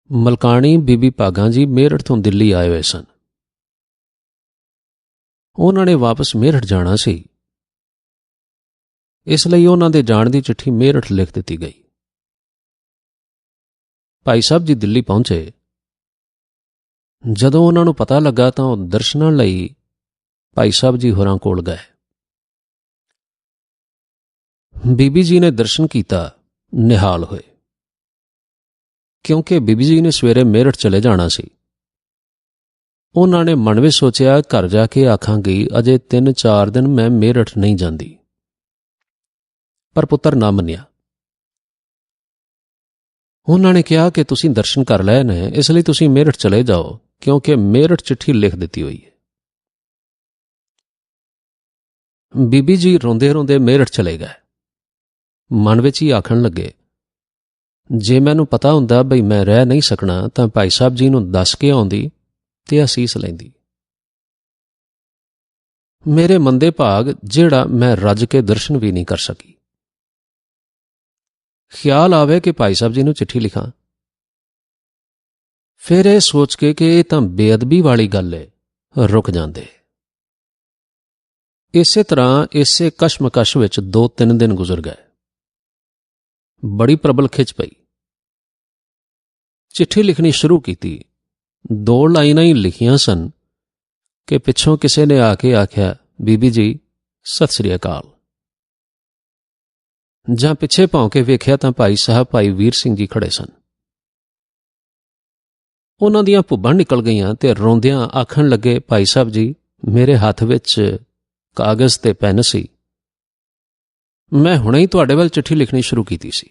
ਮਲਕਾਣੀ ਬੀਬੀ ਭਾਗਾਂ ਜੀ ਮੇਰਠ ਤੋਂ ਦਿੱਲੀ ਆਏ ਹੋਏ ਸਨ। ਉਹਨਾਂ ਨੇ ਵਾਪਸ ਮੇਰਠ ਜਾਣਾ ਸੀ, ਇਸ ਲਈ ਉਹਨਾਂ ਦੇ ਜਾਣ ਦੀ ਚਿੱਠੀ ਮੇਰਠ ਲਿਖ ਦਿੱਤੀ ਗਈ। ਭਾਈ ਸਾਹਿਬ ਜੀ ਦਿੱਲੀ ਪਹੁੰਚੇ। ਜਦੋਂ ਉਹਨਾਂ ਨੂੰ ਪਤਾ ਲੱਗਾ ਤਾਂ ਉਹ ਦਰਸ਼ਨਾਂ ਲਈ ਭਾਈ ਸਾਹਿਬ ਜੀ ਹੋਰਾਂ ਕੋਲ ਗਏ। ਬੀਬੀ ਜੀ ਨੇ ਦਰਸ਼ਨ ਕੀਤਾ, ਨਿਹਾਲ ਹੋਏ, ਕਿਉਂਕਿ ਬੀਬੀ ਜੀ ਨੇ ਸਵੇਰੇ ਮੇਰਠ ਚਲੇ ਜਾਣਾ ਸੀ। ਉਹਨਾਂ ਨੇ ਮਨ ਵਿੱਚ ਸੋਚਿਆ, ਘਰ ਜਾ ਕੇ ਆਖਾਂਗੀ ਅਜੇ 3-4 ਦਿਨ ਮੈਂ ਮੇਰਠ ਨਹੀਂ ਜਾਂਦੀ। ਪਰ ਪੁੱਤਰ ਨਾ ਮੰਨਿਆ। ਉਹਨਾਂ ਨੇ ਕਿਹਾ ਕਿ ਤੁਸੀਂ ਦਰਸ਼ਨ ਕਰ ਲਏ ਨੇ, ਇਸ ਲਈ ਤੁਸੀਂ ਮੇਰਠ ਚਲੇ ਜਾਓ, ਕਿਉਂਕਿ ਮੇਰਠ ਚਿੱਠੀ ਲਿਖ ਦਿੱਤੀ ਹੋਈ ਹੈ। ਬੀਬੀ ਜੀ ਰੋਂਦੇ ਰੋਂਦੇ ਮੇਰਠ ਚਲੇ ਗਏ। ਮਨ ਵਿੱਚ ਹੀ ਆਖਣ ਲੱਗੇ, ਜੇ ਮੈਨੂੰ ਪਤਾ ਹੁੰਦਾ ਬਈ ਮੈਂ ਰਹਿ ਨਹੀਂ ਸਕਣਾ ਤਾਂ ਭਾਈ ਸਾਹਿਬ ਜੀ ਨੂੰ ਦੱਸ ਕੇ ਆਉਂਦੀ ਤੇ ਅਸੀਸ ਲੈਂਦੀ। ਮੇਰੇ ਮੰਦੇ ਭਾਗ ਜਿਹੜਾ ਮੈਂ ਰੱਜ ਕੇ ਦਰਸ਼ਨ ਵੀ ਨਹੀਂ ਕਰ ਸਕੀ। ਖਿਆਲ ਆਵੇ ਕਿ ਭਾਈ ਸਾਹਿਬ ਜੀ ਨੂੰ ਚਿੱਠੀ ਲਿਖਾਂ। ਫਿਰ ਇਹ ਸੋਚ ਕੇ ਕਿ ਇਹ ਤਾਂ ਬੇਅਦਬੀ ਵਾਲੀ ਗੱਲ ਏ, ਰੁਕ ਜਾਂਦੇ। ਇਸੇ ਤਰ੍ਹਾਂ ਇਸੇ ਕਸ਼ਮਕਸ਼ ਵਿੱਚ 2-3 ਦਿਨ ਗੁਜ਼ਰ ਗਏ। ਬੜੀ ਪ੍ਰਬਲ ਖਿੱਚ ਪਈ। ਚਿੱਠੀ ਲਿਖਣੀ ਸ਼ੁਰੂ ਕੀਤੀ। 2 ਲਾਈਨਾਂ ਹੀ ਲਿਖੀਆਂ ਸਨ ਕਿ ਪਿੱਛੋਂ ਕਿਸੇ ਨੇ ਆ ਕੇ ਆਖਿਆ, ਬੀਬੀ ਜੀ ਸਤਿ ਸ੍ਰੀ ਅਕਾਲ। ਜਾਂ ਪਿੱਛੇ ਭੌਂ ਕੇ ਵੇਖਿਆ ਤਾਂ ਭਾਈ ਸਾਹਿਬ ਭਾਈ ਵੀਰ ਸਿੰਘ ਜੀ ਖੜੇ ਸਨ। ਉਹਨਾਂ ਦੀਆਂ ਭੁੱਬਾਂ ਨਿਕਲ ਗਈਆਂ ਤੇ ਰੋਂਦਿਆਂ ਆਖਣ ਲੱਗੇ, ਭਾਈ ਸਾਹਿਬ ਜੀ ਮੇਰੇ ਹੱਥ ਵਿੱਚ ਕਾਗਜ਼ ਤੇ ਪੈਨ ਸੀ, ਮੈਂ ਹੁਣੇ ਹੀ ਤੁਹਾਡੇ ਵੱਲ ਚਿੱਠੀ ਲਿਖਣੀ ਸ਼ੁਰੂ ਕੀਤੀ ਸੀ।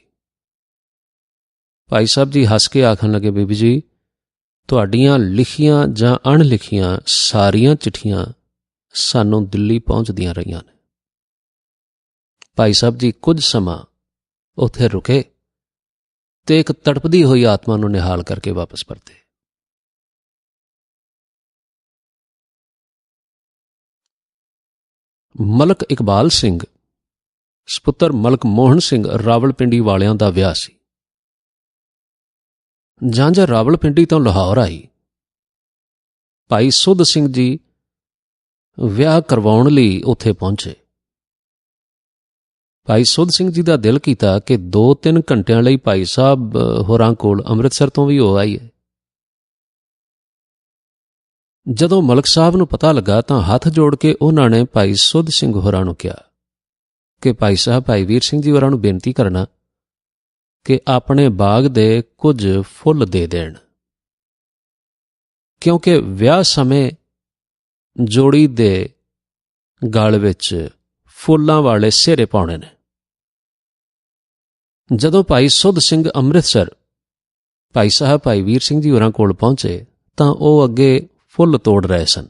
ਭਾਈ ਸਾਹਿਬ ਜੀ ਹੱਸ ਕੇ ਆਖਣ ਲੱਗੇ, ਬੀਬੀ ਜੀ ਤੁਹਾਡੀਆਂ ਲਿਖੀਆਂ ਜਾਂ ਅਣਲਿਖੀਆਂ ਸਾਰੀਆਂ ਚਿੱਠੀਆਂ ਸਾਨੂੰ ਦਿੱਲੀ ਪਹੁੰਚਦੀਆਂ ਰਹੀਆਂ ਨੇ। ਭਾਈ ਸਾਹਿਬ ਜੀ ਕੁਝ ਸਮਾਂ ਉੱਥੇ ਰੁਕੇ ਤੇ ਇੱਕ ਤੜਪਦੀ ਹੋਈ ਆਤਮਾ ਨੂੰ ਨਿਹਾਲ ਕਰਕੇ ਵਾਪਸ ਪਰਤੇ। ਮਲਕ ਇਕਬਾਲ ਸਿੰਘ ਸਪੁੱਤਰ ਮਲਕ ਮੋਹਨ ਸਿੰਘ ਰਾਵਲਪਿੰਡੀ ਵਾਲਿਆਂ ਦਾ ਵਿਆਹ ਸੀ। ਜਾਂਝ ਰਾਵਲਪਿੰਡੀ ਤੋਂ ਲਾਹੌਰ ਆਈ। ਭਾਈ ਸੁੱਧ ਸਿੰਘ ਜੀ ਵਿਆਹ ਕਰਵਾਉਣ ਲਈ ਉੱਥੇ ਪਹੁੰਚੇ। ਭਾਈ ਸੁੱਧ ਸਿੰਘ ਜੀ ਦਾ ਦਿਲ ਕੀਤਾ ਕਿ 2-3 ਘੰਟਿਆਂ ਲਈ ਭਾਈ ਸਾਹਿਬ ਹੋਰਾਂ ਕੋਲ ਅੰਮ੍ਰਿਤਸਰ ਤੋਂ ਵੀ ਹੋ ਆਈਏ। ਜਦੋਂ ਮਲਕ ਸਾਹਿਬ ਨੂੰ ਪਤਾ ਲੱਗਾ ਤਾਂ ਹੱਥ ਜੋੜ ਕੇ ਉਹਨਾਂ ਨੇ ਭਾਈ ਸੁੱਧ ਸਿੰਘ ਹੋਰਾਂ ਨੂੰ ਕਿਹਾ ਕਿ ਭਾਈ ਸਾਹਿਬ ਭਾਈ ਵੀਰ ਸਿੰਘ ਜੀ ਹੋਰਾਂ ਨੂੰ ਬੇਨਤੀ ਕਰਨਾ ਕਿ ਆਪਣੇ ਬਾਗ ਦੇ ਕੁਝ ਫੁੱਲ ਦੇ ਦੇਣ, ਕਿਉਂਕਿ ਵਿਆਹ ਸਮੇਂ ਜੋੜੀ ਦੇ ਗਲ ਵਿੱਚ ਫੁੱਲਾਂ ਵਾਲੇ ਸਿਹਰੇ ਪਾਉਣੇ ਨੇ। ਜਦੋਂ ਭਾਈ ਸੁੱਧ ਸਿੰਘ ਅੰਮ੍ਰਿਤਸਰ ਭਾਈ ਸਾਹਿਬ ਭਾਈ ਵੀਰ ਸਿੰਘ ਜੀ ਹੋਰਾਂ ਕੋਲ ਪਹੁੰਚੇ ਤਾਂ ਉਹ ਅੱਗੇ ਫੁੱਲ ਤੋੜ ਰਹੇ ਸਨ।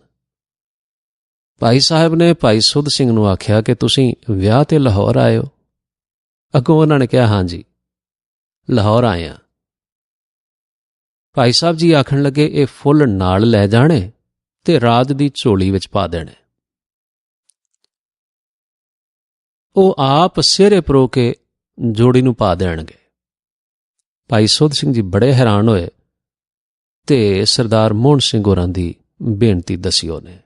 ਭਾਈ ਸਾਹਿਬ ਨੇ ਭਾਈ ਸੁੱਧ ਸਿੰਘ ਨੂੰ ਆਖਿਆ ਕਿ ਤੁਸੀਂ ਵਿਆਹ ਤੇ ਲਾਹੌਰ ਆਏ ਹੋ? ਅੱਗੋਂ ਉਹਨਾਂ ਨੇ ਕਿਹਾ, ਹਾਂਜੀ ਲਾਹੌਰ ਆਏ ਹਾਂ। ਭਾਈ ਸਾਹਿਬ ਜੀ ਆਖਣ ਲੱਗੇ, ਇਹ ਫੁੱਲ ਨਾਲ ਲੈ ਜਾਣੇ ਤੇ ਰਾਜ ਦੀ ਝੋਲੀ ਵਿੱਚ ਪਾ ਦੇਣੇ। ਉਹ ਆਪ ਸਿਹਰੇ ਪਰੋ ਕੇ ਜੋੜੀ ਨੂੰ ਪਾ ਦੇਣਗੇ। ਭਾਈ ਸੁੱਧ ਸਿੰਘ ਜੀ ਬੜੇ ਹੈਰਾਨ ਹੋਏ ਤੇ ਸਰਦਾਰ ਮੋਹਨ ਸਿੰਘ ਹੋਰਾਂ ਦੀ ਬੇਨਤੀ ਦੱਸੀ ਉਹਨੇ।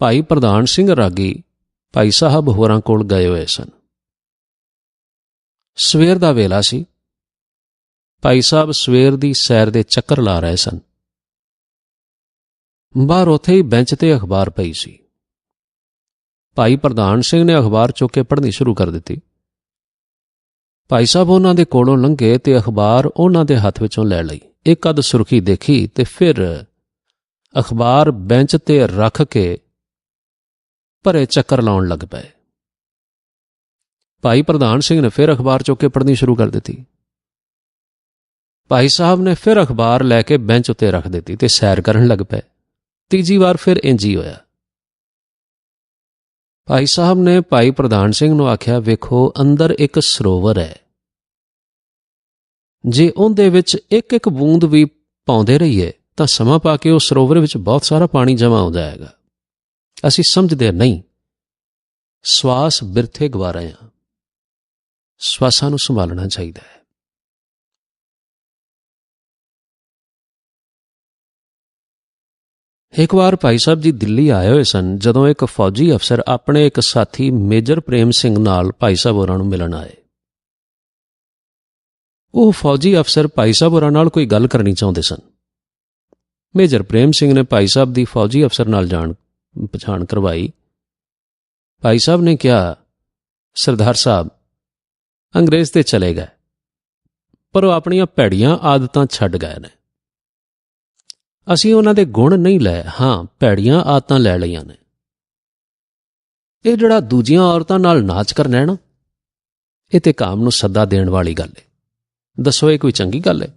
ਭਾਈ ਪ੍ਰਧਾਨ ਸਿੰਘ ਰਾਗੀ ਭਾਈ ਸਾਹਿਬ ਹੋਰਾਂ ਕੋਲ ਗਏ ਹੋਏ ਸਨ। ਸਵੇਰ ਦਾ ਵੇਲਾ ਸੀ। ਭਾਈ ਸਾਹਿਬ ਸਵੇਰ ਦੀ ਸੈਰ ਦੇ ਚੱਕਰ ਲਾ ਰਹੇ ਸਨ। ਬਾਹਰ ਉੱਥੇ ਹੀ ਬੈਂਚ ਤੇ ਅਖਬਾਰ ਪਈ ਸੀ। ਭਾਈ ਪ੍ਰਧਾਨ ਸਿੰਘ ਨੇ ਅਖਬਾਰ ਚੁੱਕ ਕੇ ਪੜ੍ਹਨੀ ਸ਼ੁਰੂ ਕਰ ਦਿੱਤੀ। ਭਾਈ ਸਾਹਿਬ ਉਹਨਾਂ ਦੇ ਕੋਲੋਂ ਲੰਘੇ ਤੇ ਅਖਬਾਰ ਉਹਨਾਂ ਦੇ ਹੱਥ ਵਿੱਚੋਂ ਲੈ ਲਈ। ਇੱਕ ਅੱਧ ਸੁਰਖੀ ਦੇਖੀ ਤੇ ਫਿਰ ਅਖਬਾਰ ਬੈਂਚ ਤੇ ਰੱਖ ਕੇ ਭਰੇ ਚੱਕਰ ਲਾਉਣ ਲੱਗ ਪਏ। ਭਾਈ ਪ੍ਰਧਾਨ ਸਿੰਘ ਨੇ ਫਿਰ ਅਖਬਾਰ ਚੁੱਕ ਕੇ ਪੜ੍ਹਨੀ ਸ਼ੁਰੂ ਕਰ ਦਿੱਤੀ। ਭਾਈ ਸਾਹਿਬ ਨੇ ਫਿਰ ਅਖਬਾਰ ਲੈ ਕੇ ਬੈਂਚ ਉੱਤੇ ਰੱਖ ਦਿੱਤੀ ਤੇ ਸੈਰ ਕਰਨ ਲੱਗ ਪਏ। ਤੀਜੀ ਵਾਰ ਫਿਰ ਇੰਜ ਹੀ ਹੋਇਆ। ਭਾਈ ਸਾਹਿਬ ਨੇ ਭਾਈ ਪ੍ਰਧਾਨ ਸਿੰਘ ਨੂੰ ਆਖਿਆ, ਵੇਖੋ ਅੰਦਰ ਇੱਕ ਸਰੋਵਰ ਹੈ, ਜੇ ਉਹਦੇ ਵਿੱਚ ਇੱਕ ਇੱਕ ਬੂੰਦ ਵੀ ਪਾਉਂਦੇ ਰਹੀਏ ਤਾਂ ਸਮਾਂ ਪਾ ਕੇ ਉਸ ਸਰੋਵਰ ਵਿੱਚ ਬਹੁਤ ਸਾਰਾ ਪਾਣੀ ਜਮ੍ਹਾਂ ਹੋ ਜਾਏਗਾ। ਅਸੀਂ ਸਮਝਦੇ ਨਹੀਂ ਸਵਾਸ ਬਿਰਥੇ ਗਵਾ ਰਹੇ ਹਾਂ। ਸਵਾਸਾਂ ਨੂੰ ਸੰਭਾਲਣਾ ਚਾਹੀਦਾ ਹੈ। ਇੱਕ ਵਾਰ ਭਾਈ ਸਾਹਿਬ ਜੀ ਦਿੱਲੀ ਆਏ ਹੋਏ ਸਨ, ਜਦੋਂ ਇੱਕ ਫੌਜੀ ਅਫਸਰ ਆਪਣੇ ਇੱਕ ਸਾਥੀ ਮੇਜਰ ਪ੍ਰੇਮ ਸਿੰਘ ਨਾਲ ਭਾਈ ਸਾਹਿਬ ਹੋਰਾਂ ਨੂੰ ਮਿਲਣ ਆਏ। ਉਹ ਫੌਜੀ ਅਫਸਰ ਭਾਈ ਸਾਹਿਬ ਹੋਰਾਂ ਨਾਲ ਕੋਈ ਗੱਲ ਕਰਨੀ ਚਾਹੁੰਦੇ ਸਨ। ਮੇਜਰ ਪ੍ਰੇਮ ਸਿੰਘ ਨੇ ਭਾਈ ਸਾਹਿਬ ਦੀ ਫੌਜੀ ਅਫਸਰ ਨਾਲ ਜਾਣ ਪਛਾਣ ਕਰਵਾਈ। ਭਾਈ ਸਾਹਿਬ ਨੇ ਕਿਹਾ, ਸਰਦਾਰ ਸਾਹਿਬ ਅੰਗਰੇਜ਼ ਤੇ ਚਲੇ ਗਏ, ਪਰ ਉਹ ਆਪਣੀਆਂ ਭੈੜੀਆਂ ਆਦਤਾਂ ਛੱਡ ਗਏ ਨੇ। ਅਸੀਂ ਉਹਨਾਂ ਦੇ ਗੁਣ ਨਹੀਂ ਲਏ, ਹਾਂ ਭੈੜੀਆਂ ਆਦਤਾਂ ਲੈ ਲਈਆਂ ਨੇ। ਇਹ ਜਿਹੜਾ ਦੂਜੀਆਂ ਔਰਤਾਂ ਨਾਲ ਨਾਚ ਕਰਨਾ ਹੈ ਨਾ, ਇਹ ਤੇ ਕਾਮ ਨੂੰ ਸੱਦਾ ਦੇਣ ਵਾਲੀ ਗੱਲ ਹੈ। ਦੱਸੋ ਇਹ ਕੋਈ ਚੰਗੀ ਗੱਲ ਹੈ?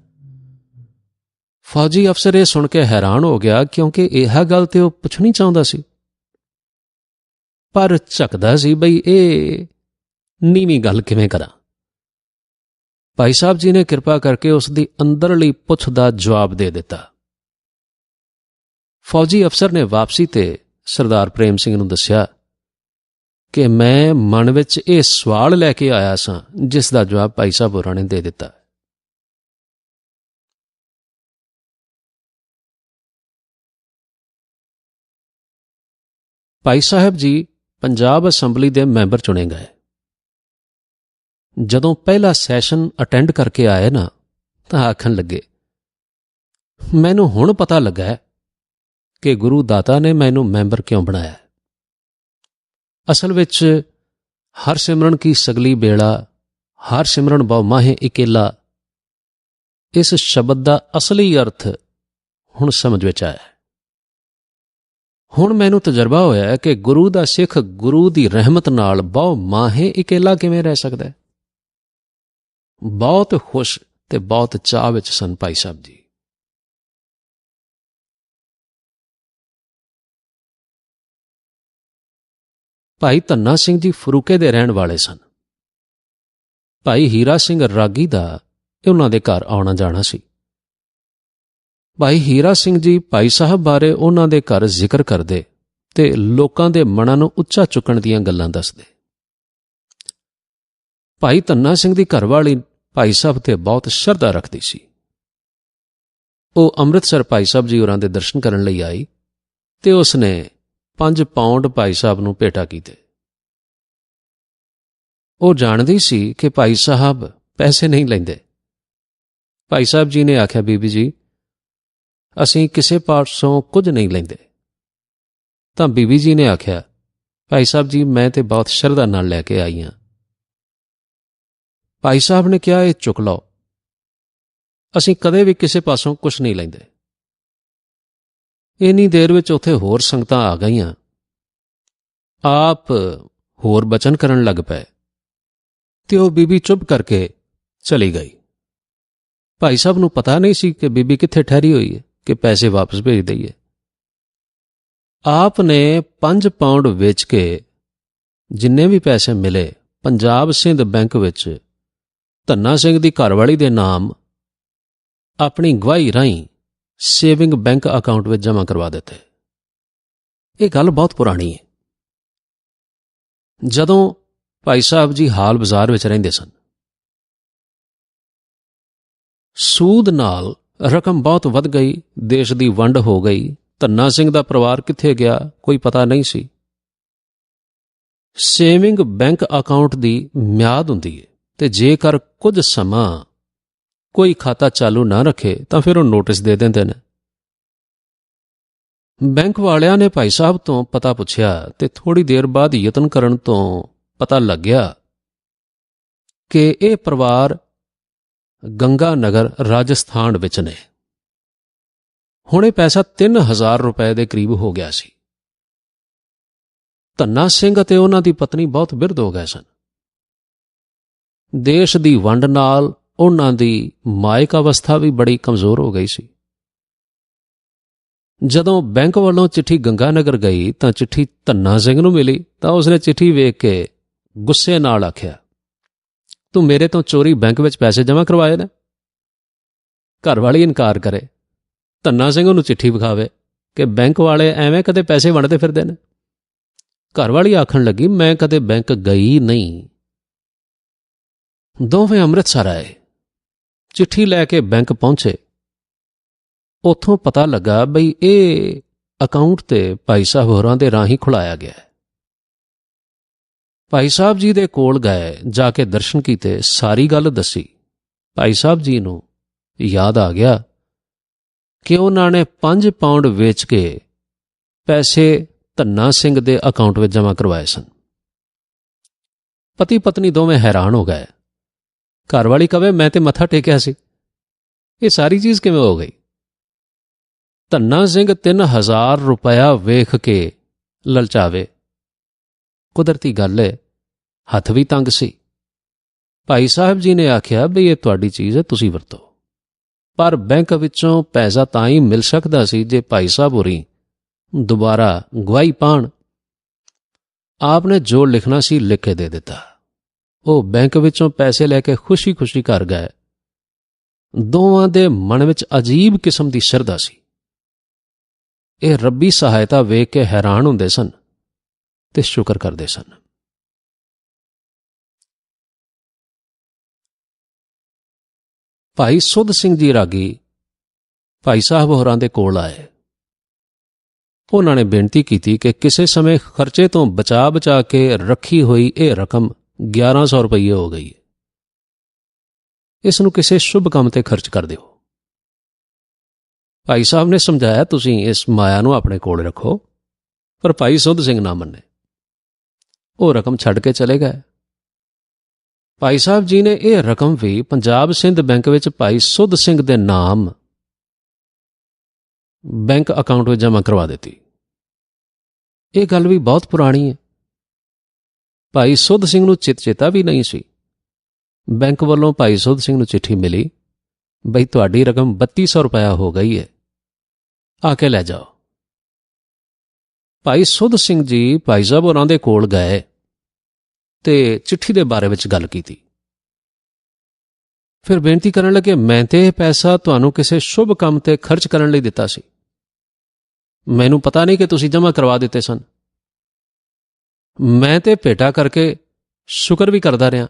ਫੌਜੀ ਅਫਸਰ ਇਹ ਸੁਣ ਕੇ ਹੈਰਾਨ ਹੋ ਗਿਆ, ਕਿਉਂਕਿ ਇਹ ਗੱਲ ਤੇ ਉਹ ਪੁੱਛਣੀ ਚਾਹੁੰਦਾ ਸੀ, ਪਰ ਝਕਦਾ ਸੀ ਬਈ ਇਹ ਨੀਵੀਂ ਗੱਲ ਕਿਵੇਂ ਕਰਾਂ। ਭਾਈ ਸਾਹਿਬ ਜੀ ਨੇ ਕਿਰਪਾ ਕਰਕੇ ਉਸ ਦੀ ਅੰਦਰਲੀ ਪੁੱਛ ਦਾ ਜਵਾਬ ਦੇ ਦਿੱਤਾ। ਫੌਜੀ ਅਫਸਰ ਨੇ ਵਾਪਸੀ ਤੇ ਸਰਦਾਰ ਪ੍ਰੇਮ ਸਿੰਘ ਨੂੰ ਦੱਸਿਆ ਕਿ ਮੈਂ ਮਨ ਵਿੱਚ ਇਹ ਸਵਾਲ ਲੈ ਕੇ ਆਇਆ ਸਾਂ, ਜਿਸ ਦਾ ਜਵਾਬ ਭਾਈ ਸਾਹਿਬ ਹੋਰਾਂ ਨੇ ਦੇ ਦਿੱਤਾ। ਭਾਈ ਸਾਹਿਬ ਜੀ ਪੰਜਾਬ ਅਸੈਂਬਲੀ ਦੇ ਮੈਂਬਰ ਚੁਣੇ ਗਏ। ਜਦੋਂ ਪਹਿਲਾ ਸੈਸ਼ਨ ਅਟੈਂਡ ਕਰਕੇ ਆਏ ਨਾ, ਤਾਂ ਆਖਣ ਲੱਗੇ, ਮੈਨੂੰ ਹੁਣ ਪਤਾ ਲੱਗਾ ਕਿ ਗੁਰੂ ਦਾਤਾ ਨੇ ਮੈਨੂੰ ਮੈਂਬਰ ਕਿਉਂ ਬਣਾਇਆ। ਅਸਲ ਵਿੱਚ ਹਰ ਸਿਮਰਨ ਕੀ ਸਗਲੀ ਬੇੜਾ, ਹਰ ਸਿਮਰਨ ਬਹੁ ਮਾਹੇ ਇਕੇਲਾ, ਇਸ ਸ਼ਬਦ ਦਾ ਅਸਲੀ ਅਰਥ ਹੁਣ ਸਮਝ ਵਿੱਚ ਆਇਆ। ਹੁਣ ਮੈਨੂੰ ਤਜਰਬਾ ਹੋਇਆ ਹੈ ਕਿ ਗੁਰੂ ਦਾ ਸਿੱਖ ਗੁਰੂ ਦੀ ਰਹਿਮਤ ਨਾਲ ਬਹੁ ਮਾਹੇ ਇਕੇਲਾ ਕਿਵੇਂ ਰਹਿ ਸਕਦਾ ਹੈ। ਬਹੁਤ ਖੁਸ਼ ਤੇ ਬਹੁਤ ਚਾਅ ਵਿੱਚ ਸਨ ਭਾਈ ਸਾਹਿਬ ਜੀ। ਭਾਈ ਧੰਨਾ ਸਿੰਘ ਜੀ ਫਰੂਕੇ ਦੇ ਰਹਿਣ ਵਾਲੇ ਸਨ। ਭਾਈ ਹੀਰਾ ਸਿੰਘ ਰਾਗੀ ਦਾ ਉਹਨਾਂ ਦੇ ਘਰ ਆਉਣਾ ਜਾਣਾ ਸੀ। ਭਾਈ ਹੀਰਾ ਸਿੰਘ ਜੀ ਭਾਈ ਸਾਹਿਬ ਬਾਰੇ ਉਹਨਾਂ ਦੇ ਘਰ ਜ਼ਿਕਰ ਕਰਦੇ ਤੇ ਲੋਕਾਂ ਦੇ ਮਨਾਂ ਨੂੰ ਉੱਚਾ ਚੁੱਕਣ ਦੀਆਂ ਗੱਲਾਂ ਦੱਸਦੇ। ਭਾਈ ਧੰਨਾ ਸਿੰਘ ਦੀ ਘਰਵਾਲੀ ਭਾਈ ਸਾਹਿਬ ਤੇ ਬਹੁਤ ਸ਼ਰਧਾ ਰੱਖਦੀ ਸੀ। ਉਹ ਅੰਮ੍ਰਿਤਸਰ ਭਾਈ ਸਾਹਿਬ ਜੀ ਹੋਰਾਂ ਦੇ ਦਰਸ਼ਨ ਕਰਨ ਲਈ ਆਈ ਤੇ ਉਸ ਨੇ 5 ਪਾਉਂਡ ਭਾਈ ਸਾਹਿਬ ਨੂੰ ਭੇਟਾ ਕੀਤੇ। ਉਹ ਜਾਣਦੀ ਸੀ ਕਿ ਭਾਈ ਸਾਹਿਬ ਪੈਸੇ ਨਹੀਂ ਲੈਂਦੇ। ਭਾਈ ਸਾਹਿਬ ਜੀ ਨੇ ਆਖਿਆ, ਬੀਬੀ ਜੀ ਅਸੀਂ ਕਿਸੇ ਪਾਸੋਂ ਕੁਝ ਨਹੀਂ ਲੈਂਦੇ। ਤਾਂ ਬੀਬੀ ਜੀ ਨੇ ਆਖਿਆ, ਭਾਈ ਸਾਹਿਬ ਜੀ ਮੈਂ ਤੇ ਬਹੁਤ ਸ਼ਰਧਾ ਨਾਲ ਲੈ ਕੇ ਆਈ ਹਾਂ। ਭਾਈ ਸਾਹਿਬ ਨੇ ਕਿਹਾ, ਇਹ ਚੁੱਕ ਲਓ, ਅਸੀਂ ਕਦੇ ਵੀ ਕਿਸੇ ਪਾਸੋਂ ਕੁਝ ਨਹੀਂ ਲੈਂਦੇ। ਇੰਨੀ ਦੇਰ ਵਿੱਚ ਉੱਥੇ ਹੋਰ ਸੰਗਤਾਂ ਆ ਗਈਆਂ। ਆਪ ਹੋਰ ਬਚਨ ਕਰਨ ਲੱਗ ਪਏ ਤੇ ਉਹ ਬੀਬੀ ਚੁੱਪ ਕਰਕੇ ਚਲੀ ਗਈ। ਭਾਈ ਸਾਹਿਬ ਨੂੰ ਪਤਾ ਨਹੀਂ ਸੀ ਕਿ ਬੀਬੀ ਕਿੱਥੇ ਠਹਿਰੀ ਹੋਈ ਹੈ ਕਿ ਪੈਸੇ ਵਾਪਸ ਭੇਜ ਦਈਏ। ਆਪ ਨੇ 5 ਪਾਉਂਡ ਵੇਚ ਕੇ ਜਿੰਨੇ ਵੀ ਪੈਸੇ ਮਿਲੇ ਪੰਜਾਬ ਸਿੰਧ ਬੈਂਕ ਵਿੱਚ ਧੰਨਾ ਸਿੰਘ ਦੀ ਘਰਵਾਲੀ ਦੇ ਨਾਮ ਆਪਣੀ ਗਵਾਹੀ ਰਾਹੀਂ ਸੇਵਿੰਗ ਬੈਂਕ ਅਕਾਊਂਟ ਵਿੱਚ ਜਮ੍ਹਾਂ ਕਰਵਾ ਦਿੱਤੇ। ਇਹ ਗੱਲ ਬਹੁਤ ਪੁਰਾਣੀ ਹੈ। ਜਦੋਂ ਭਾਈ ਸਾਹਿਬ ਜੀ ਹਾਲ ਬਾਜ਼ਾਰ ਵਿੱਚ ਰਹਿੰਦੇ ਸਨ, ਸੂਦ ਨਾਲ ਰਕਮ ਬਹੁਤ ਵੱਧ ਗਈ, ਦੇਸ਼ ਦੀ ਵੰਡ ਹੋ ਗਈ। ਧੰਨਾ ਸਿੰਘ ਦਾ ਪਰਿਵਾਰ ਕਿੱਥੇ ਗਿਆ ਕੋਈ ਪਤਾ ਨਹੀਂ ਸੀ। ਸੇਵਿੰਗ ਬੈਂਕ ਅਕਾਊਂਟ ਦੀ ਮਿਆਦ ਹੁੰਦੀ ਹੈ ਤੇ ਜੇਕਰ ਕੁਝ ਸਮਾਂ ਕੋਈ ਖਾਤਾ ਚਾਲੂ ਨਾ ਰੱਖੇ ਤਾਂ ਫਿਰ ਉਹ ਨੋਟਿਸ ਦੇ ਦਿੰਦੇ ਨੇ। ਬੈਂਕ ਵਾਲਿਆਂ ਨੇ ਭਾਈ ਸਾਹਿਬ ਤੋਂ ਪਤਾ ਪੁੱਛਿਆ ਤੇ ਥੋੜੀ ਦੇਰ ਬਾਅਦ ਯਤਨ ਕਰਨ ਤੋਂ ਪਤਾ ਲੱਗਿਆ ਕਿ ਇਹ ਪਰਿਵਾਰ ਗੰਗਾ ਨਗਰ ਰਾਜਸਥਾਨ ਵਿੱਚ ਨੇ। ਹੁਣ ਇਹ ਪੈਸਾ 3000 ਰੁਪਏ ਦੇ ਕਰੀਬ ਹੋ ਗਿਆ ਸੀ। ਧੰਨਾ ਸਿੰਘ ਅਤੇ ਉਹਨਾਂ ਦੀ ਪਤਨੀ ਬਹੁਤ ਬਿਰਧ ਹੋ ਗਏ ਸਨ। ਦੇਸ਼ ਦੀ ਵੰਡ ਨਾਲ ਉਹਨਾਂ ਦੀ ਮਾਇਕ ਅਵਸਥਾ ਵੀ ਬੜੀ ਕਮਜ਼ੋਰ ਹੋ ਗਈ ਸੀ। ਜਦੋਂ ਬੈਂਕ ਵੱਲੋਂ ਚਿੱਠੀ ਗੰਗਾ ਨਗਰ ਗਈ ਤਾਂ ਚਿੱਠੀ ਧੰਨਾ ਸਿੰਘ ਨੂੰ ਮਿਲੀ ਤਾਂ ਉਸਨੇ ਚਿੱਠੀ ਵੇਖ ਕੇ ਗੁੱਸੇ ਨਾਲ ਆਖਿਆ, ਤੂੰ ਮੇਰੇ ਤੋਂ ਚੋਰੀ ਬੈਂਕ ਵਿੱਚ ਪੈਸੇ ਜਮ੍ਹਾਂ ਕਰਵਾਏ ਨੇ। ਘਰ ਵਾਲੀ ਇਨਕਾਰ ਕਰੇ, ਧੰਨਾ ਸਿੰਘ ਉਹਨੂੰ ਚਿੱਠੀ ਵਿਖਾਵੇ ਕਿ ਬੈਂਕ ਵਾਲੇ ਐਵੇਂ ਕਦੇ ਪੈਸੇ ਵੰਡਦੇ ਫਿਰਦੇ ਨੇ। ਘਰਵਾਲੀ ਆਖਣ ਲੱਗੀ, ਮੈਂ ਕਦੇ ਬੈਂਕ ਗਈ ਨਹੀਂ। ਦੋਵੇਂ ਅੰਮ੍ਰਿਤਸਰ ਆਏ, ਚਿੱਠੀ ਲੈ ਕੇ ਬੈਂਕ ਪਹੁੰਚੇ। ਉੱਥੋਂ ਪਤਾ ਲੱਗਾ ਬਈ ਇਹ ਅਕਾਊਂਟ ਤੇ ਭਾਈ ਸਾਹਿਬ ਹੋਰਾਂ ਦੇ ਰਾਹੀਂ ਖੁਲਾਇਆ ਗਿਆ ਹੈ। ਭਾਈ ਸਾਹਿਬ ਜੀ ਦੇ ਕੋਲ ਗਏ, ਜਾ ਕੇ ਦਰਸ਼ਨ ਕੀਤੇ, ਸਾਰੀ ਗੱਲ ਦੱਸੀ। ਭਾਈ ਸਾਹਿਬ ਜੀ ਨੂੰ ਯਾਦ ਆ ਗਿਆ ਕਿ ਉਹਨਾਂ ਨੇ 5 ਪਾਉਂਡ ਵੇਚ ਕੇ ਪੈਸੇ ਧੰਨਾ ਸਿੰਘ ਦੇ ਅਕਾਊਂਟ ਵਿੱਚ ਜਮ੍ਹਾਂ ਕਰਵਾਏ ਸਨ। ਪਤੀ ਪਤਨੀ ਦੋਵੇਂ ਹੈਰਾਨ ਹੋ ਗਏ। ਘਰਵਾਲੀ ਕਵੇ, ਮੈਂ ਤੇ ਮੱਥਾ ਟੇਕਿਆ ਸੀ, ਇਹ ਸਾਰੀ ਚੀਜ਼ ਕਿਵੇਂ ਹੋ ਗਈ? ਧੰਨਾ ਸਿੰਘ 3000 ਰੁਪਇਆ ਵੇਖ ਕੇ ਲਲਚਾਵੇ। ਕੁਦਰਤੀ ਗੱਲ ਹੈ, ਹੱਥ ਵੀ ਤੰਗ ਸੀ। ਭਾਈ ਸਾਹਿਬ ਜੀ ਨੇ ਆਖਿਆ ਬਈ ਇਹ ਤੁਹਾਡੀ ਚੀਜ਼ ਹੈ, ਤੁਸੀਂ ਵਰਤੋ। ਪਰ ਬੈਂਕ ਵਿੱਚੋਂ ਪੈਸਾ ਤਾਂ ਹੀ ਮਿਲ ਸਕਦਾ ਸੀ ਜੇ ਭਾਈ ਸਾਹਿਬ ਹੋਰੀ ਦੁਬਾਰਾ ਗਵਾਹੀ ਪਾਣ। ਆਪ ਨੇ ਜੋ ਲਿਖਣਾ ਸੀ ਲਿਖ ਕੇ ਦੇ ਦਿੱਤਾ। ਉਹ ਬੈਂਕ ਵਿੱਚੋਂ ਪੈਸੇ ਲੈ ਕੇ ਖੁਸ਼ੀ-ਖੁਸ਼ੀ ਘਰ ਗਏ। ਦੋਵਾਂ ਦੇ ਮਨ ਵਿੱਚ ਅਜੀਬ ਕਿਸਮ ਦੀ ਸ਼ਰਧਾ ਸੀ। ਇਹ ਰੱਬੀ ਸਹਾਇਤਾ ਵੇਖ ਕੇ ਹੈਰਾਨ ਹੁੰਦੇ ਸਨ ਤੇ ਸ਼ੁਕਰ ਕਰਦੇ ਸਨ। ਭਾਈ ਸੁੱਧ ਸਿੰਘ ਜੀ ਰਾਗੀ ਭਾਈ ਸਾਹਿਬ ਹੋਰਾਂ ਦੇ ਕੋਲ ਆਏ। ਉਹਨਾਂ ਨੇ ਬੇਨਤੀ ਕੀਤੀ ਕਿ ਕਿਸੇ ਸਮੇਂ ਖਰਚੇ ਤੋਂ ਬਚਾ ਕੇ ਰੱਖੀ ਹੋਈ ਇਹ ਰਕਮ 1100 ਰੁਪਏ ਹੋ ਗਈ ਹੈ, ਇਸ ਨੂੰ ਕਿਸੇ ਸ਼ੁਭ ਕੰਮ ਤੇ ਖਰਚ ਕਰ ਦਿਓ। ਭਾਈ ਸਾਹਿਬ ਨੇ ਸਮਝਾਇਆ, ਤੁਸੀਂ ਇਸ ਮਾਇਆ ਨੂੰ ਆਪਣੇ ਕੋਲ ਰੱਖੋ, ਪਰ ਭਾਈ ਸੁੱਧ ਸਿੰਘ ਨਾ ਮੰਨੇ। ਉਹ ਰਕਮ ਛੱਡ ਕੇ ਚਲੇ ਗਏ। ਭਾਈ ਸਾਹਿਬ ਜੀ ਨੇ ਇਹ ਰਕਮ ਵੀ ਪੰਜਾਬ ਸਿੰਧ ਬੈਂਕ ਵਿੱਚ ਭਾਈ ਸੁੱਧ ਸਿੰਘ ਦੇ ਨਾਮ ਬੈਂਕ ਅਕਾਊਂਟ ਵਿੱਚ ਜਮ੍ਹਾਂ ਕਰਵਾ ਦਿੱਤੀ। ਇਹ ਗੱਲ ਵੀ ਬਹੁਤ ਪੁਰਾਣੀ ਹੈ। ਭਾਈ ਸੁੱਧ ਸਿੰਘ ਨੂੰ ਚੇਤਾ ਵੀ ਨਹੀਂ ਸੀ। ਬੈਂਕ ਵੱਲੋਂ ਭਾਈ ਸੁੱਧ ਸਿੰਘ ਨੂੰ ਚਿੱਠੀ ਮਿਲੀ, ਬਈ ਤੁਹਾਡੀ ਰਕਮ 3200 ਰੁਪਇਆ ਹੋ ਗਈ ਹੈ, ਆ ਕੇ ਲੈ ਜਾਓ। ਭਾਈ ਸੁੱਧ ਸਿੰਘ ਜੀ ਭਾਈ ਸਾਹਿਬ ਹੋਰਾਂ ਦੇ ਕੋਲ ਗਏ ਤੇ ਚਿੱਠੀ ਦੇ ਬਾਰੇ ਵਿੱਚ ਗੱਲ ਕੀਤੀ। ਫਿਰ ਬੇਨਤੀ ਕਰਨ ਲੱਗੇ, ਮੈਂ ਤੇ ਇਹ ਪੈਸਾ ਤੁਹਾਨੂੰ ਕਿਸੇ ਸ਼ੁਭ ਕੰਮ ਤੇ ਖਰਚ ਕਰਨ ਲਈ ਦਿੱਤਾ ਸੀ, ਮੈਨੂੰ ਪਤਾ ਨਹੀਂ ਕਿ ਤੁਸੀਂ ਜਮ੍ਹਾਂ ਕਰਵਾ ਦਿੱਤੇ ਸਨ। ਮੈਂ ਤੇ ਭੇਟਾ ਕਰਕੇ ਸ਼ੁਕਰ ਵੀ ਕਰਦਾ ਰਿਹਾ,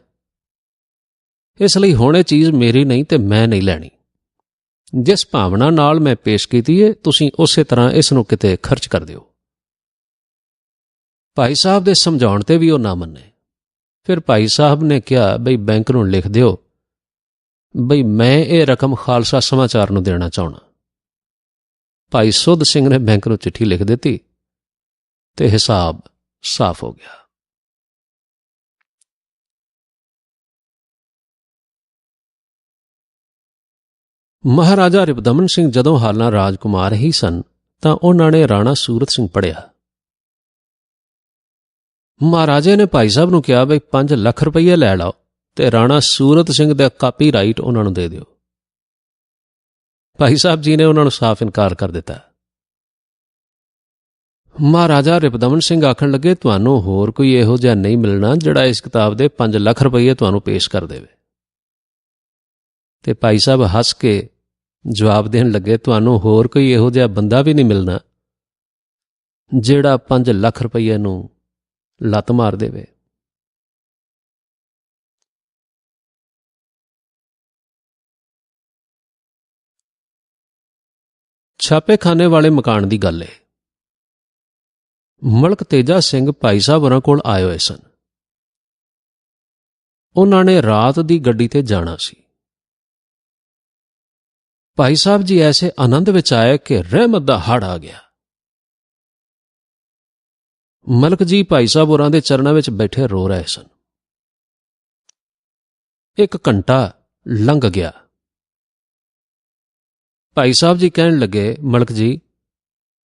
ਇਸ ਲਈ ਹੁਣ ਇਹ ਚੀਜ਼ ਮੇਰੀ ਨਹੀਂ ਤੇ ਮੈਂ ਨਹੀਂ ਲੈਣੀ। ਜਿਸ ਭਾਵਨਾ ਨਾਲ ਮੈਂ ਪੇਸ਼ ਕੀਤੀ ਹੈ, ਤੁਸੀਂ ਉਸੇ ਤਰ੍ਹਾਂ ਇਸ ਨੂੰ ਕਿਤੇ ਖਰਚ ਕਰ ਦਿਓ। ਭਾਈ ਸਾਹਿਬ ਦੇ ਸਮਝਾਉਣ ਤੇ ਵੀ ਉਹ ਨਾ ਮੰਨੇ। ਫਿਰ ਭਾਈ ਸਾਹਿਬ ਨੇ ਕਿਹਾ, ਬਈ ਬੈਂਕ ਨੂੰ ਲਿਖ ਦਿਓ ਬਈ ਮੈਂ ਇਹ ਰਕਮ ਖਾਲਸਾ ਸਮਾਚਾਰ ਨੂੰ ਦੇਣਾ ਚਾਹੁੰਦਾ। ਭਾਈ ਸੁੱਧ ਸਿੰਘ ਨੇ ਬੈਂਕ ਨੂੰ ਚਿੱਠੀ ਲਿਖ ਦਿੱਤੀ ਤੇ ਹਿਸਾਬ ਸਾਫ਼ ਹੋ ਗਿਆ। ਮਹਾਰਾਜਾ ਰਿਪਦਮਨ ਸਿੰਘ ਜਦੋਂ ਹਾਲਾਂ ਰਾਜਕੁਮਾਰ ਹੀ ਸਨ ਤਾਂ ਉਹਨਾਂ ਨੇ ਰਾਣਾ ਸੂਰਤ ਸਿੰਘ ਪੜ੍ਹਿਆ। ਮਹਾਰਾਜੇ ਨੇ ਭਾਈ ਸਾਹਿਬ ਨੂੰ ਕਿਹਾ, ਬਈ 5 ਲੱਖ ਰੁਪਈਏ ਲੈ ਲਓ ਤੇ ਰਾਣਾ ਸੂਰਤ ਸਿੰਘ ਦਾ ਕਾਪੀਰਾਈਟ ਉਹਨਾਂ ਨੂੰ ਦੇ ਦਿਓ। ਭਾਈ ਸਾਹਿਬ ਜੀ ਨੇ ਉਹਨਾਂ ਨੂੰ ਸਾਫ਼ ਇਨਕਾਰ ਕਰ ਦਿੱਤਾ। ਮਹਾਰਾਜਾ ਰਿਪਦਮਨ ਸਿੰਘ ਆਖਣ ਲੱਗੇ, ਤੁਹਾਨੂੰ ਹੋਰ ਕੋਈ ਇਹੋ ਜਿਹਾ ਨਹੀਂ ਮਿਲਣਾ ਜਿਹੜਾ ਇਸ ਕਿਤਾਬ ਦੇ 5 ਲੱਖ ਰੁਪਈਏ ਤੁਹਾਨੂੰ ਪੇਸ਼ ਕਰ ਦੇਵੇ। ਤੇ ਭਾਈ ਸਾਹਿਬ ਹੱਸ ਕੇ ਜਵਾਬ ਦੇਣ ਲੱਗੇ, ਤੁਹਾਨੂੰ ਹੋਰ ਕੋਈ ਇਹੋ ਜਿਹਾ ਬੰਦਾ ਵੀ ਨਹੀਂ ਮਿਲਣਾ ਜਿਹੜਾ 5 ਲੱਖ ਰੁਪਈਏ ਨੂੰ ਲੱਤ ਮਾਰ ਦੇਵੇ। ਛਾਪੇਖਾਨੇ ਵਾਲੇ ਮਕਾਨ ਦੀ ਗੱਲ ਏ। ਮਲਕ ਤੇਜਾ ਸਿੰਘ ਭਾਈ ਸਾਹਿਬ ਹੋਰਾਂ ਕੋਲ ਆਏ ਹੋਏ ਸਨ। ਉਹਨਾਂ ਨੇ ਰਾਤ ਦੀ ਗੱਡੀ ਤੇ ਜਾਣਾ ਸੀ। ਭਾਈ ਸਾਹਿਬ ਜੀ ਐਸੇ ਆਨੰਦ ਵਿੱਚ ਆਏ ਕਿ ਰਹਿਮਤ ਦਾ ਹੜ੍ਹ ਆ ਗਿਆ। ਮਲਕ ਜੀ ਭਾਈ ਸਾਹਿਬ ਹੋਰਾਂ ਦੇ ਚਰਨਾਂ ਵਿੱਚ ਬੈਠੇ ਰੋ ਰਹੇ ਸਨ। 1 ਘੰਟਾ ਲੰਘ ਗਿਆ। ਭਾਈ ਸਾਹਿਬ ਜੀ ਕਹਿਣ ਲੱਗੇ, ਮਲਕ ਜੀ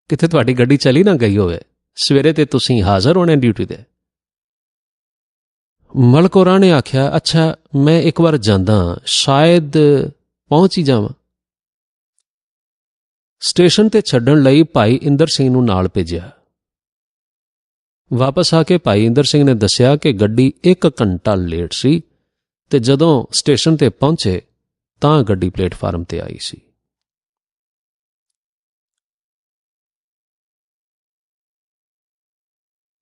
ਕਿਤੇ ਤੁਹਾਡੀ ਗੱਡੀ ਚਲੀ ਨਾ ਗਈ ਹੋਵੇ, ਸਵੇਰੇ ਤੇ ਤੁਸੀਂ ਹਾਜ਼ਰ ਹੋਣੇ ਡਿਊਟੀ ਤੇ। ਮਲਕ ਹੋਰਾਂ ਨੇ ਆਖਿਆ, ਅੱਛਾ ਮੈਂ ਇੱਕ ਵਾਰ ਜਾਂਦਾ, ਸ਼ਾਇਦ ਪਹੁੰਚ ਹੀ ਜਾਵਾਂ। ਸਟੇਸ਼ਨ ਤੇ ਛੱਡਣ ਲਈ ਭਾਈ ਇੰਦਰ ਸਿੰਘ ਨੂੰ ਨਾਲ ਭੇਜਿਆ। ਵਾਪਸ ਆ ਕੇ ਭਾਈ ਇੰਦਰ ਸਿੰਘ ਨੇ ਦੱਸਿਆ ਕਿ ਗੱਡੀ 1 ਘੰਟਾ ਲੇਟ ਸੀ ਤੇ ਜਦੋਂ ਸਟੇਸ਼ਨ ਤੇ ਪਹੁੰਚੇ ਤਾਂ ਗੱਡੀ ਪਲੇਟਫਾਰਮ ਤੇ ਆਈ ਸੀ।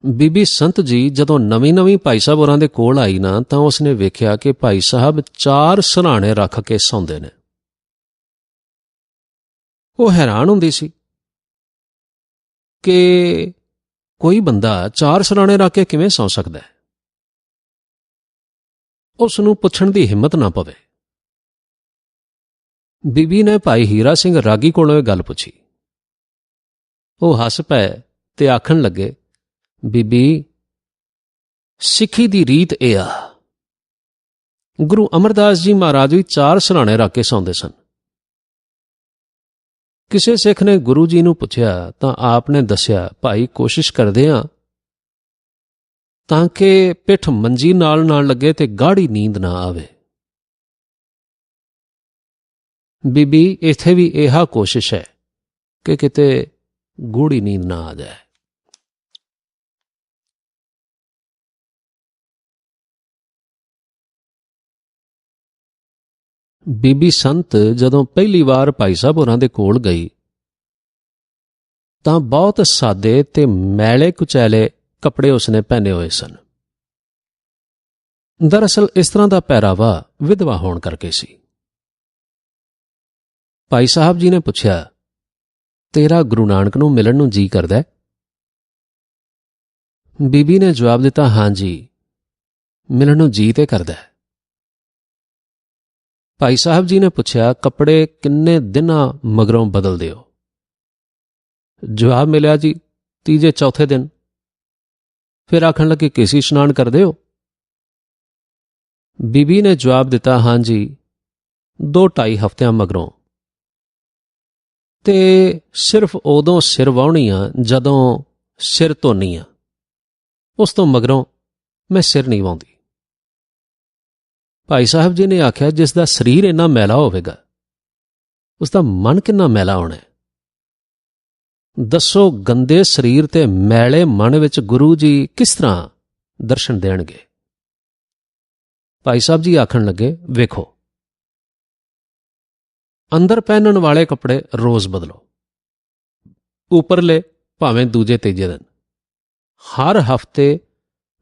ਬੀਬੀ ਸੰਤ ਜੀ ਜਦੋਂ ਨਵੀਂ ਭਾਈ ਸਾਹਿਬ ਹੋਰਾਂ ਦੇ ਕੋਲ ਆਈ ਨਾ, ਤਾਂ ਉਸਨੇ ਵੇਖਿਆ ਕਿ ਭਾਈ ਸਾਹਿਬ 4 ਸਿਰਹਾਣੇ ਰੱਖ ਕੇ ਸੌਂਦੇ ਨੇ। ਉਹ ਹੈਰਾਨ ਹੁੰਦੀ ਸੀ ਕਿ ਕੋਈ ਬੰਦਾ 4 ਸਿਰਹਾਣੇ ਰੱਖ ਕੇ ਕਿਵੇਂ ਸੌਂ ਸਕਦਾ ਹੈ। ਉਸ ਨੂੰ ਪੁੱਛਣ ਦੀ ਹਿੰਮਤ ਨਾ ਪਵੇ। ਬੀਬੀ ਨੇ ਭਾਈ ਹੀਰਾ ਸਿੰਘ ਰਾਗੀ ਕੋਲੋਂ ਇਹ ਗੱਲ ਪੁੱਛੀ। ਉਹ ਹੱਸ ਪਏ ਤੇ ਆਖਣ ਲੱਗੇ, ਬੀਬੀ, ਸਿੱਖੀ ਦੀ ਰੀਤ ਇਹ ਆ। ਗੁਰੂ ਅਮਰਦਾਸ ਜੀ ਮਹਾਰਾਜ ਵੀ 4 ਸਿਰਹਾਣੇ ਰੱਖ ਕੇ ਸੌਂਦੇ ਸਨ। ਕਿਸੇ ਸਿੱਖ ਨੇ ਗੁਰੂ ਜੀ ਨੂੰ ਪੁੱਛਿਆ ਤਾਂ ਆਪ ਨੇ ਦੱਸਿਆ, ਭਾਈ ਕੋਸ਼ਿਸ਼ ਕਰਦੇ ਹਾਂ ਤਾਂ ਕਿ ਪਿੱਠ ਮੰਜੀ ਨਾਲ ਨਾ ਲੱਗੇ ਤੇ ਗਾੜੀ ਨੀਂਦ ਨਾ ਆਵੇ। ਬੀਬੀ, ਇੱਥੇ ਵੀ ਇਹੋ ਕੋਸ਼ਿਸ਼ ਹੈ ਕਿ ਕਿਤੇ ਗੂੜੀ ਨੀਂਦ ਨਾ ਆ ਜਾਏ। ਬੀਬੀ ਸੰਤ ਜਦੋਂ ਪਹਿਲੀ ਵਾਰ ਭਾਈ ਸਾਹਿਬ ਹੋਰਾਂ ਦੇ ਕੋਲ ਗਈ ਤਾਂ ਬਹੁਤ ਸਾਦੇ ਤੇ ਮੈਲੇ ਕੁਚੈਲੇ ਕੱਪੜੇ ਉਸਨੇ ਪਹਿਨੇ ਹੋਏ ਸਨ। ਦਰਅਸਲ ਇਸ ਤਰ੍ਹਾਂ ਦਾ ਪਹਿਰਾਵਾ ਵਿਧਵਾ ਹੋਣ ਕਰਕੇ ਸੀ। ਭਾਈ ਸਾਹਿਬ ਜੀ ਨੇ ਪੁੱਛਿਆ, ਤੇਰਾ ਗੁਰੂ ਨਾਨਕ ਨੂੰ ਮਿਲਣ ਨੂੰ ਜੀ ਕਰਦਾ? ਬੀਬੀ ਨੇ ਜਵਾਬ ਦਿੱਤਾ, ਹਾਂ ਜੀ, ਮਿਲਣ ਨੂੰ ਜੀ ਤੇ ਕਰਦਾ। ਭਾਈ ਸਾਹਿਬ ਜੀ ਨੇ ਪੁੱਛਿਆ, ਕੱਪੜੇ ਕਿੰਨੇ ਦਿਨਾਂ ਮਗਰੋਂ ਬਦਲਦੇ ਹੋ? ਜਵਾਬ ਮਿਲਿਆ, ਜੀ, ਤੀਜੇ ਚੌਥੇ ਦਿਨ। ਫਿਰ ਆਖਣ ਲੱਗੇ, ਕੇਸੀ ਇਸ਼ਨਾਨ ਕਰਦੇ ਹੋ? ਬੀਬੀ ਨੇ ਜਵਾਬ ਦਿੱਤਾ, ਹਾਂ ਜੀ, 2-2.5 ਹਫ਼ਤਿਆਂ ਮਗਰੋਂ। ਤੇ ਸਿਰਫ ਉਦੋਂ ਸਿਰ ਵਾਹੁਣੀ ਆ ਜਦੋਂ ਸਿਰ ਧੋਨੀ ਆ, ਉਸ ਤੋਂ ਮਗਰੋਂ ਮੈਂ ਸਿਰ ਨਹੀਂ ਵਾਹੁੰਦੀ। ਭਾਈ ਸਾਹਿਬ ਜੀ ਨੇ ਆਖਿਆ, ਜਿਸ ਦਾ ਸਰੀਰ ਇੰਨਾ ਮੈਲਾ ਹੋਵੇਗਾ, ਉਸ ਦਾ ਮਨ ਕਿੰਨਾ ਮੈਲਾ ਹੋਣਾ ਹੈ? ਦੱਸੋ, ਗੰਦੇ ਸਰੀਰ ਤੇ ਮੈਲੇ ਮਨ ਵਿੱਚ ਗੁਰੂ ਜੀ ਕਿਸ ਤਰ੍ਹਾਂ ਦਰਸ਼ਨ ਦੇਣਗੇ? ਭਾਈ ਸਾਹਿਬ ਜੀ ਆਖਣ ਲੱਗੇ, ਵੇਖੋ, ਅੰਦਰ ਪਹਿਨਣ ਵਾਲੇ ਕੱਪੜੇ ਰੋਜ਼ ਬਦਲੋ, ਉੱਪਰਲੇ ਭਾਵੇਂ ਦੂਜੇ ਤੀਜੇ ਦਿਨ। ਹਰ ਹਫ਼ਤੇ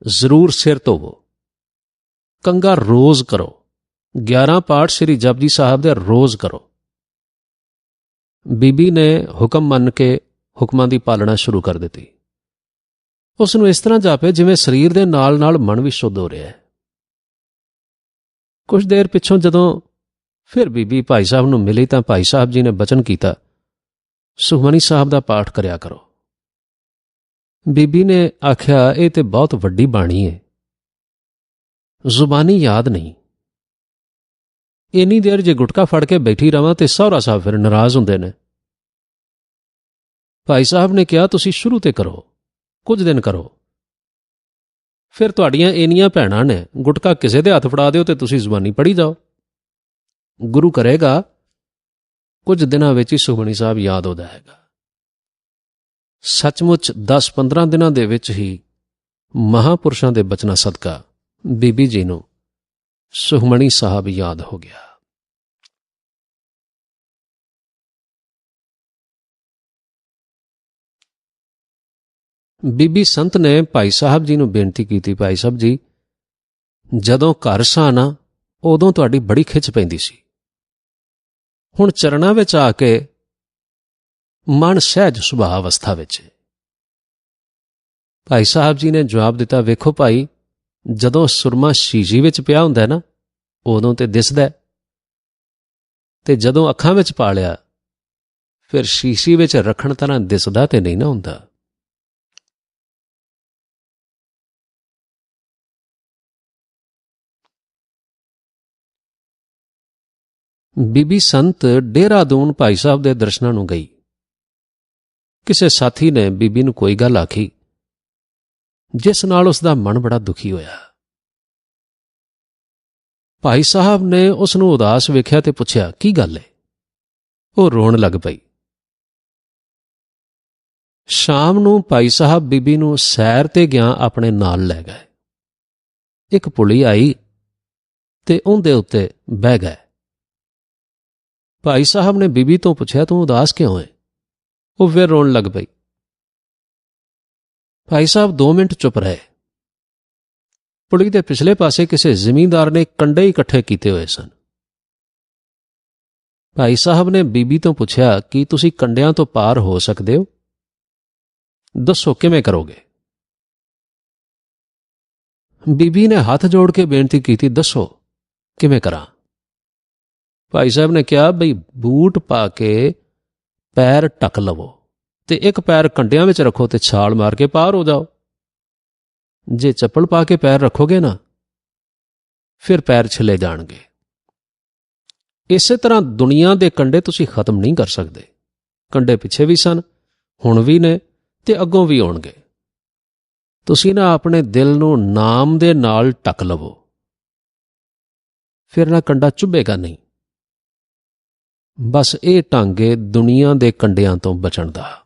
ਜ਼ਰੂਰ ਸਿਰ ਧੋਵੋ। ਕੰਘਾ ਰੋਜ਼ ਕਰੋ। 11 ਪਾਠ ਸ੍ਰੀ ਜਪਜੀ ਸਾਹਿਬ ਦੇ ਰੋਜ਼ ਕਰੋ। ਬੀਬੀ ਨੇ ਹੁਕਮ ਮੰਨ ਕੇ ਹੁਕਮਾਂ ਦੀ ਪਾਲਣਾ ਸ਼ੁਰੂ ਕਰ ਦਿੱਤੀ। ਉਸ ਨੂੰ ਇਸ ਤਰ੍ਹਾਂ ਜਾਪੇ ਜਿਵੇਂ ਸਰੀਰ ਦੇ ਨਾਲ ਨਾਲ ਮਨ ਵੀ ਸ਼ੁੱਧ ਹੋ ਰਿਹਾ ਹੈ। ਕੁਝ ਦੇਰ ਪਿੱਛੋਂ ਜਦੋਂ ਫਿਰ ਬੀਬੀ ਭਾਈ ਸਾਹਿਬ ਨੂੰ ਮਿਲੀ ਤਾਂ ਭਾਈ ਸਾਹਿਬ ਜੀ ਨੇ ਬਚਨ ਕੀਤਾ, ਸੁਖਮਨੀ ਸਾਹਿਬ ਦਾ ਪਾਠ ਕਰਿਆ ਕਰੋ। ਬੀਬੀ ਨੇ ਆਖਿਆ, ਇਹ ਤੇ ਬਹੁਤ ਵੱਡੀ ਬਾਣੀ ਹੈ, ਜ਼ੁਬਾਨੀ ਯਾਦ ਨਹੀਂ। ਇੰਨੀ ਦੇਰ ਜੇ ਗੁਟਕਾ ਫੜ ਕੇ ਬੈਠੀ ਰਵਾਂ ਤੇ ਸਹੁਰਾ ਸਾਹਿਬ ਫਿਰ ਨਾਰਾਜ਼ ਹੁੰਦੇ ਨੇ। ਭਾਈ ਸਾਹਿਬ ਨੇ ਕਿਹਾ, ਤੁਸੀਂ ਸ਼ੁਰੂ ਤੇ ਕਰੋ, ਕੁਝ ਦਿਨ ਕਰੋ, ਫਿਰ ਤੁਹਾਡੀਆਂ ਇੰਨੀਆਂ ਭੈਣਾਂ ਨੇ, ਗੁਟਕਾ ਕਿਸੇ ਦੇ ਹੱਥ ਫੜਾ ਦਿਓ ਤੇ ਤੁਸੀਂ ਜ਼ੁਬਾਨੀ ਪੜ੍ਹੀ ਜਾਓ। ਗੁਰੂ ਕਰੇਗਾ, ਕੁਝ ਦਿਨਾਂ ਵਿੱਚ ਹੀ ਸੁਖਮਨੀ ਸਾਹਿਬ ਯਾਦ ਹੋ ਜਾਏਗਾ। ਸੱਚਮੁੱਚ 10-15 ਦਿਨਾਂ ਦੇ ਵਿੱਚ ਹੀ ਮਹਾਂਪੁਰਸ਼ਾਂ ਦੇ ਬਚਨਾਂ ਸਦਕਾ ਬੀਬੀ ਜੀ ਨੂੰ ਸੁਖਮਨੀ ਸਾਹਿਬ ਯਾਦ ਹੋ ਗਿਆ। ਬੀਬੀ ਸੰਤ ਨੇ ਭਾਈ ਸਾਹਿਬ ਜੀ ਨੂੰ ਬੇਨਤੀ ਕੀਤੀ, ਭਾਈ ਸਾਹਿਬ ਜੀ, ਜਦੋਂ ਘਰ ਸਾਂ ਨਾ, ਉਦੋਂ ਤੁਹਾਡੀ ਬੜੀ ਖਿੱਚ ਪੈਂਦੀ ਸੀ। ਹੁਣ ਚਰਨਾਂ ਵਿੱਚ ਆ ਕੇ ਮਨ ਸਹਿਜ ਸੁਭਾਅ ਅਵਸਥਾ ਵਿੱਚ ਹੈ। ਭਾਈ ਸਾਹਿਬ ਜੀ ਨੇ ਜਵਾਬ ਦਿੱਤਾ, ਵੇਖੋ ਭਾਈ, ਜਦੋਂ ਸੁਰਮਾ ਸ਼ੀਸ਼ੀ ਵਿੱਚ ਪਿਆ ਹੁੰਦਾ ਨਾ, ਉਦੋਂ ਤੇ ਦਿਸਦਾ, ਤੇ ਜਦੋਂ ਅੱਖਾਂ ਵਿੱਚ ਪਾ ਲਿਆ, ਫਿਰ ਸ਼ੀਸ਼ੀ ਵਿੱਚ ਰੱਖਣ ਤਰ੍ਹਾਂ ਦਿਸਦਾ ਤੇ ਨਹੀਂ ਨਾ ਹੁੰਦਾ। ਬੀਬੀ ਸੰਤ ਡੇਹਰਾਦੂਨ ਭਾਈ ਸਾਹਿਬ ਦੇ ਦਰਸ਼ਨਾਂ ਨੂੰ ਗਈ। ਕਿਸੇ ਸਾਥੀ ਨੇ ਬੀਬੀ ਨੂੰ ਕੋਈ ਗੱਲ ਆਖੀ ਜਿਸ ਨਾਲ ਉਸ ਦਾ ਮਨ ਬੜਾ ਦੁਖੀ ਹੋਇਆ। ਭਾਈ ਸਾਹਿਬ ਨੇ ਉਸ ਨੂੰ ਉਦਾਸ ਵੇਖਿਆ ਤੇ ਪੁੱਛਿਆ, ਕੀ ਗੱਲ ਹੈ? ਉਹ ਰੋਣ ਲੱਗ ਪਈ। ਸ਼ਾਮ ਨੂੰ ਭਾਈ ਸਾਹਿਬ ਬੀਬੀ ਨੂੰ ਸੈਰ ਤੇ ਗਿਆ ਆਪਣੇ ਨਾਲ ਲੈ ਗਏ। ਇੱਕ ਪੁਲੀ ਆਈ ਤੇ ਉਹਦੇ ਉੱਤੇ ਬਹਿ ਗਏ। ਭਾਈ ਸਾਹਿਬ ਨੇ ਬੀਬੀ ਤੋਂ ਪੁੱਛਿਆ, ਤੂੰ ਉਦਾਸ ਕਿਉਂ ਹੈ? ਉਹ ਫਿਰ ਰੋਣ ਲੱਗ ਪਈ। ਭਾਈ ਸਾਹਿਬ 2 ਮਿੰਟ ਚੁੱਪ ਰਹੇ। ਪੁਲੀ ਦੇ ਪਿਛਲੇ ਪਾਸੇ ਕਿਸੇ ਜ਼ਿਮੀਂਦਾਰ ਨੇ ਕੰਡੇ ਹੀ ਇਕੱਠੇ ਕੀਤੇ ਹੋਏ ਸਨ। ਭਾਈ ਸਾਹਿਬ ਨੇ ਬੀਬੀ ਤੋਂ ਪੁੱਛਿਆ, ਕੀ ਤੁਸੀਂ ਕੰਡਿਆਂ ਤੋਂ ਪਾਰ ਹੋ ਸਕਦੇ ਹੋ? ਦੱਸੋ ਕਿਵੇਂ ਕਰੋਗੇ? ਬੀਬੀ ਨੇ ਹੱਥ ਜੋੜ ਕੇ ਬੇਨਤੀ ਕੀਤੀ, ਦੱਸੋ ਕਿਵੇਂ ਕਰਾਂ? ਭਾਈ ਸਾਹਿਬ ਨੇ ਕਿਹਾ, ਬਈ ਬੂਟ ਪਾ ਕੇ ਪੈਰ ਢੱਕ ਲਵੋ ਤੇ ਇੱਕ ਪੈਰ ਕੰਡਿਆਂ ਵਿੱਚ ਰੱਖੋ ਤੇ ਛਾਲ ਮਾਰ ਕੇ ਪਾਰ ਹੋ ਜਾਓ। ਜੇ ਚੱਪਲ ਪਾ ਕੇ ਪੈਰ ਰੱਖੋਗੇ ਨਾ, ਫਿਰ ਪੈਰ ਛਿੱਲੇ ਜਾਣਗੇ। ਇਸੇ ਤਰ੍ਹਾਂ ਦੁਨੀਆ ਦੇ ਕੰਡੇ ਤੁਸੀਂ ਖਤਮ ਨਹੀਂ ਕਰ ਸਕਦੇ। ਕੰਡੇ ਪਿੱਛੇ ਵੀ ਸਨ, ਹੁਣ ਵੀ ਨੇ ਤੇ ਅੱਗੋਂ ਵੀ ਆਉਣਗੇ। ਤੁਸੀਂ ਨਾ ਆਪਣੇ ਦਿਲ ਨੂੰ ਨਾਮ ਦੇ ਨਾਲ ਢੱਕ ਲਵੋ, ਫਿਰ ਨਾ ਕੰਡਾ ਚੁੱਭੇਗਾ ਨਹੀਂ। ਬਸ ਇਹ ਢੰਗ ਏ ਦੁਨੀਆ ਦੇ ਕੰਡਿਆਂ ਤੋਂ ਬਚਣ ਦਾ।